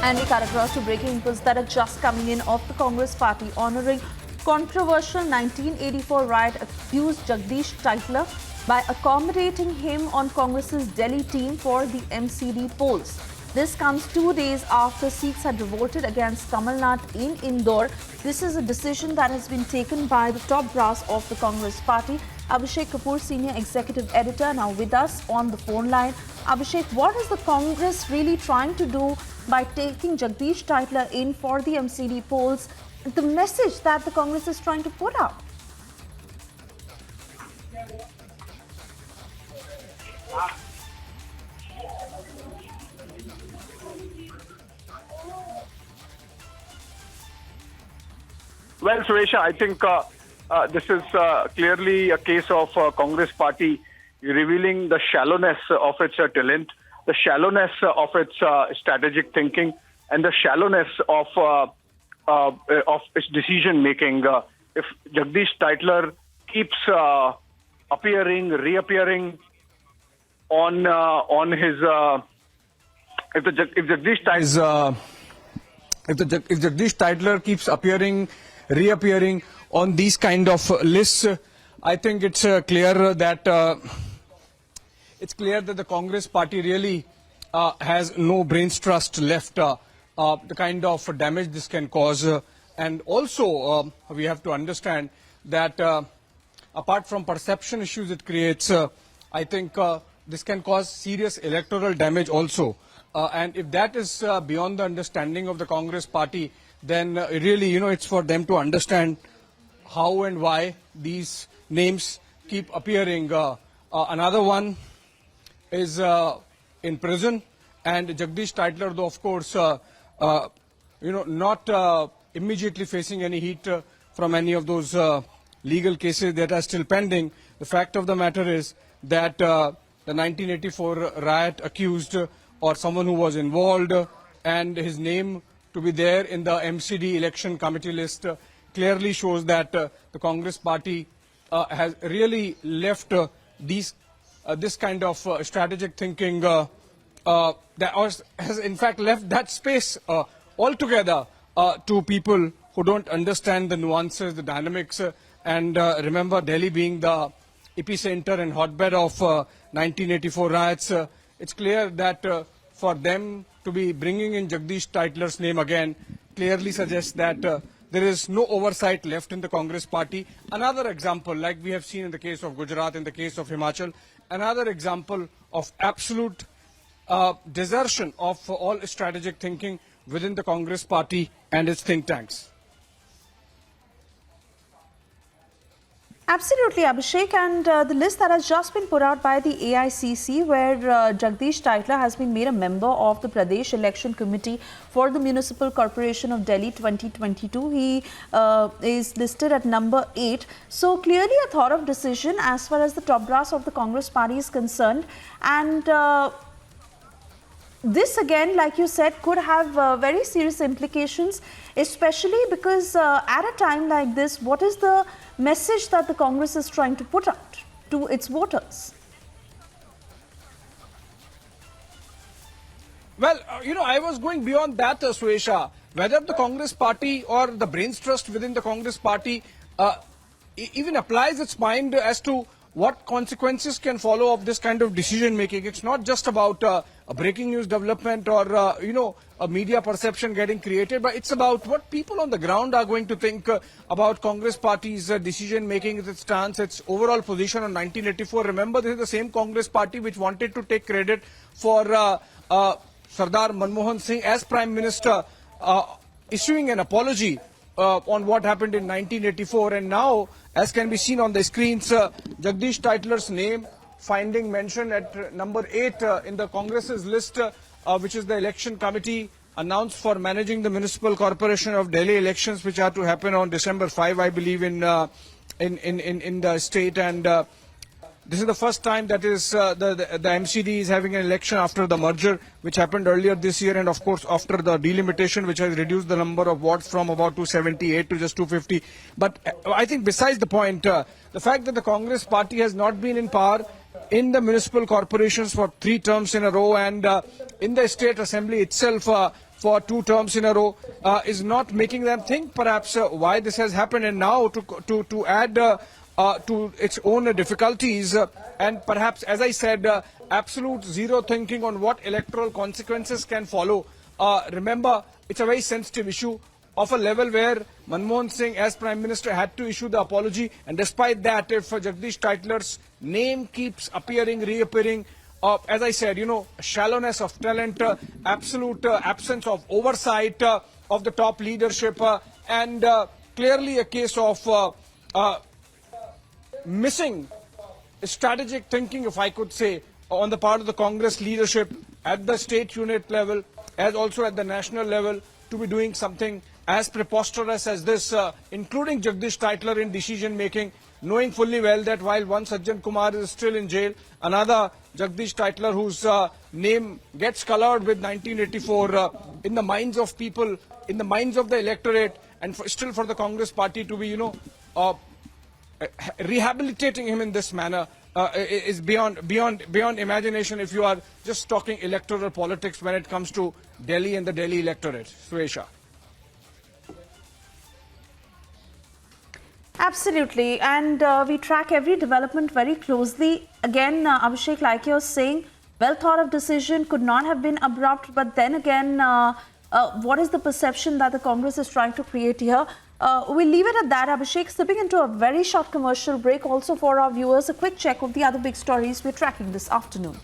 And we cut across to breaking news that are just coming in of the Congress party honoring controversial 1984 riot accused Jagdish Tytler by accommodating him on Congress's Delhi team for the MCD polls. This comes 2 days after Sikhs had revolted against Kamal Nath in Indore. This is a decision that has been taken by the top brass of the Congress party. Abhishek Kapoor, senior executive editor, now with us on the phone line. Abhishek, what is the Congress really trying to do by taking Jagdish Tytler in for the MCD polls? The message that the Congress is trying to put out? Well, Suresha, I think this is clearly a case of Congress party revealing the shallowness of its talent, the shallowness of its strategic thinking, and the shallowness of its decision making. If Jagdish Tytler keeps reappearing on his, if Jagdish Tytler keeps reappearing on these kind of lists, I think it's clear that the Congress party really has no brains trust left. The kind of damage this can cause, and also we have to understand that apart from perception issues it creates, I think this can cause serious electoral damage also. And if that is beyond the understanding of the Congress party, then really, it's for them to understand how and why these names keep appearing. Another one is in prison, and Jagdish Tytler, though, of course, not immediately facing any heat from any of those legal cases that are still pending. The fact of the matter is that the 1984 riot accused or someone who was involved and his name to be there in the MCD election committee list clearly shows that the Congress party has really left this kind of strategic thinking has in fact left that space altogether to people who don't understand the nuances, the dynamics, and remember Delhi being the epicenter and hotbed of 1984 riots. It's clear that for them to be bringing in Jagdish Tytler's name again clearly suggests that there is no oversight left in the Congress party. Another example, like we have seen in the case of Gujarat, in the case of Himachal, another example of absolute desertion of all strategic thinking within the Congress party and its think tanks. Absolutely, Abhishek, and the list that has just been put out by the AICC, where Jagdish Tytler has been made a member of the Pradesh Election Committee for the Municipal Corporation of Delhi 2022. He is listed at number 8. So clearly a thought of decision as far as the top brass of the Congress party is concerned. And this again, like you said, could have very serious implications, especially because at a time like this, what is the message that the Congress is trying to put out to its voters? Well, I was going beyond that, Suesha. Whether the Congress party or the brains trust within the Congress party even applies its mind as to what consequences can follow of this kind of decision making. It's not just about a breaking news development or, a media perception getting created, but it's about what people on the ground are going to think about Congress party's decision making, its stance, its overall position on 1984. Remember, this is the same Congress party which wanted to take credit for Sardar Manmohan Singh as Prime Minister issuing an apology on what happened in 1984, and now, as can be seen on the screens, Jagdish Tytler's name finding mention at number 8 in the Congress's list, which is the election committee announced for managing the Municipal Corporation of Delhi elections, which are to happen on December 5, I believe, in the state. And this is the first time that is the MCD is having an election after the merger, which happened earlier this year, and of course after the delimitation, which has reduced the number of wards from about 278 to just 250. But I think besides the point, the fact that the Congress party has not been in power in the municipal corporations for 3 terms in a row, and in the state assembly itself for 2 terms in a row is not making them think perhaps why this has happened, and now to add to its own difficulties and perhaps, as I said, absolute zero thinking on what electoral consequences can follow. Remember, it's a very sensitive issue of a level where Manmohan Singh, as Prime Minister, had to issue the apology, and despite that, if Jagdish Tytler's name keeps appearing, reappearing, as I said, shallowness of talent, absolute absence of oversight of the top leadership, and clearly a case of missing strategic thinking, if I could say, on the part of the Congress leadership at the state unit level, as also at the national level, to be doing something as preposterous as this, including Jagdish Tytler in decision making, knowing fully well that while one Sajjan Kumar is still in jail, another Jagdish Tytler, whose name gets colored with 1984 in the minds of people, in the minds of the electorate, and still for the Congress party to be, rehabilitating him in this manner is beyond imagination if you are just talking electoral politics when it comes to Delhi and the Delhi electorate. Suesha. Absolutely, and we track every development very closely. Again, Abhishek, like you're saying, well thought of decision, could not have been abrupt, but then again, what is the perception that the Congress is trying to create here? We'll leave it at that, Abhishek. Slipping into a very short commercial break, also for our viewers, a quick check of the other big stories we're tracking this afternoon.